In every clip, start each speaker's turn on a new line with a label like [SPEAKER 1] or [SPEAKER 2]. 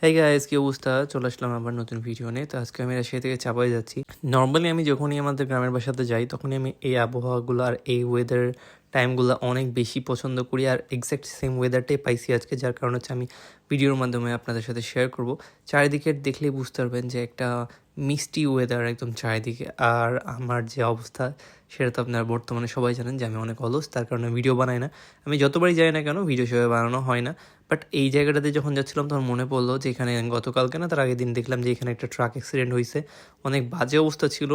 [SPEAKER 1] হ্যাঁ গাইস, কি অবস্থা? চলে আসলাম আবার নতুন ভিডিও নিয়ে। তো আজকে আমি রাজশাহী থেকে চাপাই যাচ্ছি। নর্মালি আমি যখনই আমাদের গ্রামের বাসাতে যাই তখনই আমি এই আবহাওয়াগুলো আর এই ওয়েদার টাইমগুলো অনেক বেশি পছন্দ করি, আর এক্স্যাক্ট সেম ওয়েদারটাই পাইছি আজকে, যার কারণ হচ্ছে আমি ভিডিওর মাধ্যমে আপনাদের সাথে শেয়ার করব। চারিদিকে দেখলেই বুঝতে পারবেন যে একটা মিষ্টি ওয়েদার একদম চারিদিকে। আর আমার যে অবস্থা সেটা তো আপনারা বর্তমানে সবাই জানেন যে আমি অনেক অলস, তার কারণে ভিডিও বানাই না। আমি যতবারই যাই না কেন ভিডিও সেভাবে বানানো হয় না। বাট এই জায়গাটাতে যখন যাচ্ছিলাম তখন মনে পড়লো যে এখানে গতকালকে না তার আগের দিন দেখলাম যে এখানে একটা ট্রাক অ্যাক্সিডেন্ট হয়েছে। অনেক বাজে অবস্থা ছিল,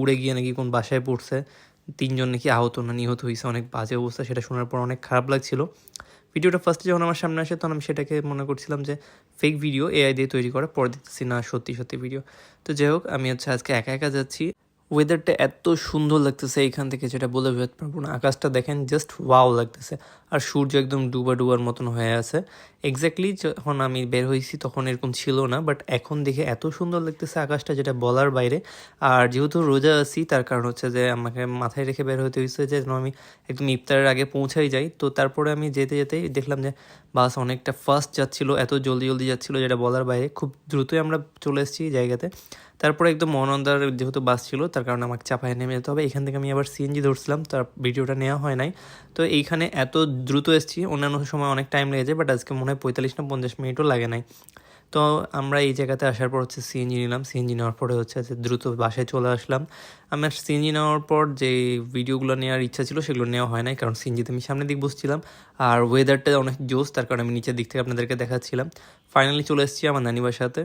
[SPEAKER 1] উড়ে গিয়ে নাকি কোন বাসায় পড়ছে, তিনজন নাকি আহত না নিহত হয়েছে, অনেক বাজে অবস্থা। সেটা শোনার পর অনেক খারাপ লাগছিল। ভিডিওটা ফার্স্টে যখন আমার সামনে আসে তখন আমি সেটাকে মনে করছিলাম যে ফেক ভিডিও, এআই দিয়ে তৈরি করা। পরে দেখতেছি না, সত্যি সত্যি ভিডিও। তো যাই হোক, আমি হচ্ছে আজকে একা একা যাচ্ছি। ওয়েদারটা এত সুন্দর লাগতেছে এখান থেকে যেটা বলে বোঝাতে পারবো না। আকাশটা দেখেন, জাস্ট ওয়াও লাগতেছে। আর সূর্য একদম ডুবা ডুবার মতন হয়ে আছে। এক্স্যাক্টলি যখন আমি বের হয়েছি তখন এরকম ছিল না, বাট এখন দেখে এত সুন্দর লাগতেছে আকাশটা যেটা বলার বাইরে। আর যেহেতু রোজা আছি তার কারণ হচ্ছে যে আমাকে মাথায় রেখে বের হতে হয়েছে যে যেন আমি একদম ইফতারের আগে পৌঁছাই যাই। তো তারপরে আমি যেতে যেতেই দেখলাম যে বাস অনেকটা ফাস্ট যাচ্ছিলো, এত জলদি জলদি যাচ্ছিলো যেটা বলার বাইরে। খুব দ্রুতই আমরা চলে এসেছি জায়গাতে। তারপরে একদম মহানন্দার যেহেতু বাস ছিল তার কারণে আমাকে চাপায় নেমে যেতে হবে। এখান থেকে আমি আবার সিএনজি ধরছিলাম, তার ভিডিওটা নেওয়া হয় নাই। তো এইখানে এত দ্রুত এসেছি, অন্যান্য সময় অনেক টাইম লেগে যায়, বাট আজকে মনে হয় 45 না 50 মিনিটও লাগে নাই। তো আমরা এই জায়গাতে আসার পর হচ্ছে সিএনজি নিলাম। সিএনজি নেওয়ার পরে হচ্ছে যে দ্রুত বাসায় চলে আসলাম। আমার সিএনজি নেওয়ার পর যে ভিডিওগুলো নেওয়ার ইচ্ছা ছিল সেগুলো নেওয়া হয় নাই, কারণ সিএনজিতে আমি সামনের দিক বসছিলাম আর ওয়েদারটা অনেক জোস, তার কারণে আমি নিচের দিক থেকে আপনাদেরকে দেখাচ্ছিলাম। ফাইনালি চলে এসেছি আমার নানি বাসাতে।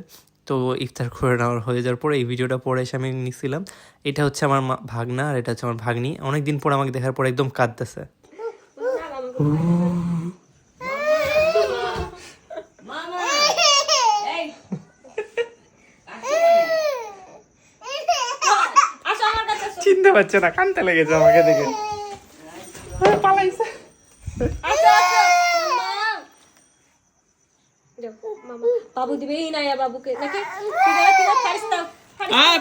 [SPEAKER 1] তো ইফতার করে নেওয়ার হয়ে যাওয়ার পরে এই ভিডিওটা পরে এসে আমি নিচ্ছিলাম। এটা হচ্ছে আমার ভাগনা আর এটা হচ্ছে আমার ভাগ্নি। অনেকদিন পর আমাকে দেখার পর একদম কাঁদতেছে। চিনতে পারছে না, কানতে লেগেছে আমাকে দেখে, পালাইছে।
[SPEAKER 2] বাবু দিবে না বাবুকে নাকি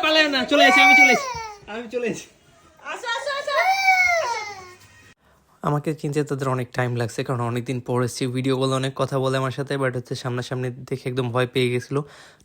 [SPEAKER 1] পালায় না, চলে এসেছি, আমি চলে এসেছি। আমাকে চিনতে তাদের অনেক টাইম লাগছে, কারণ অনেকদিন পর এসেছি। ভিডিও কলে অনেক কথা বলে আমার সাথে, বাট হচ্ছে সামনাসামনি দেখে একদম ভয় পেয়ে গেছিলো।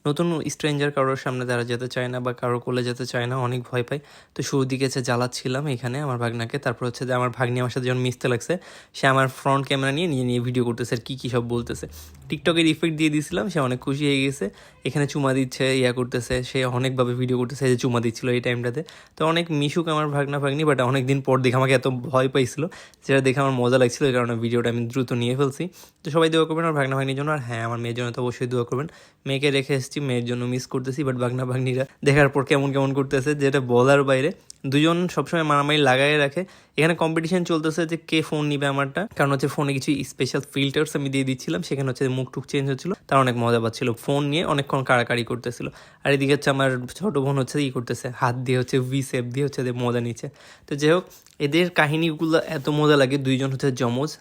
[SPEAKER 1] নতুন স্ট্রেঞ্জার কারোর সামনে তারা যেতে চায় না বা কারোর কোলে যেতে চায় না, অনেক ভয় পায়। তো শুরুর দিকে হচ্ছে জ্বালাচ্ছিলাম এখানে আমার ভাগনাকে। তারপর হচ্ছে যে আমার ভাগ্নি আমার সাথে যখন মিশতে লাগছে, সে আমার ফ্রন্ট ক্যামেরা নিয়ে নিয়ে নিয়ে ভিডিও করতেছে আর কী সব বলতেছে। টিকটকের ইফেক্ট দিয়ে দিয়েছিলাম, সে অনেক খুশি হয়ে গেছে। এখানে চুমা দিচ্ছে, করতেছে, সে অনেকভাবে ভিডিও করতেছে, যে চুমা দিচ্ছিল এই টাইমটাতে। তো অনেক মিশুক আমার ভাগ্নি, বাট অনেকদিন পর দেখে আমাকে এত ভয় পাইছিল, যেটা দেখে আমার মজা লাগছিল। এই কারণে ভিডিওটা আমি দ্রুত নিয়ে ফেলছি। তো সবাই দোয়া করবেন আমার ভাগ্নির জন্য, আর হ্যাঁ, আমার মেয়ের জন্য তো অবশ্যই দোয়া করবেন। মেয়েকে রেখে এসেছি, মেয়ের জন্য মিস করতেছি, বাট ভাগ্নিরা দেখার পর কেমন কেমন করতেছে যেটা বলার বাইরে। দুজন সবসময় মারামারি লাগাই রাখে। এখানে কম্পিটিশন চলতেছে যে কে ফোন নিবে আমারটা, কারণ হচ্ছে ফোনে কিছু স্পেশাল ফিল্টার্স আমি দিয়ে দিচ্ছিলাম, সেখানে হচ্ছে মুখ টুক চেঞ্জ হচ্ছিল, তার অনেক মজা পাচ্ছিল। ফোন নিয়ে অনেকক্ষণ কাড়াকাড়ি করতেছিল। আর এদিকে হচ্ছে আমার ছোট বোন হচ্ছে করতেছে, হাত দিয়ে হচ্ছে ভি শেপ দিয়ে হচ্ছে মজা নিচ্ছে। তো যাই হোক, এদের কাহিনীগুলো এত মজা লাগে। দুইজন হচ্ছে যমজ,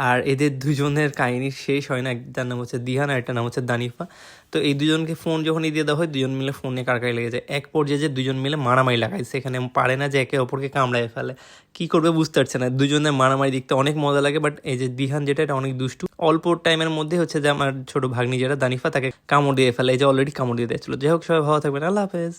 [SPEAKER 1] আর এদের দুজনের কাহিনী শেষ হয় না। একটার নাম হচ্ছে দিহান আর একটা নাম হচ্ছে দানিফা। তো এই দুজনকে ফোন যখনই দিয়ে দেওয়া হয়, দুজন মিলে ফোন নিয়ে কারকারি লেগে যায়। এক পর্যায়ে যে দুজন মিলে মারামারি লাগাইছে, এখানে পারে না যে একে অপরকে কামড়ায় ফেলে, কি করবে বুঝতে পারছে না। দুজনের মারামারি দেখতে অনেক মজা লাগে, বাট এই যে দিহান যেটা, এটা অনেক দুষ্টু। অল্প টাইমের মধ্যে হচ্ছে যে আমার ছোট ভাগ্নি যেটা দানিফা, তাকে কামড় দিয়ে ফেলে। এই যে অলরেডি কামড় দিয়ে দিয়েছিল। যাই হোক, সবাই ভালো থাকবেন, আল্লাহ হাফেজ।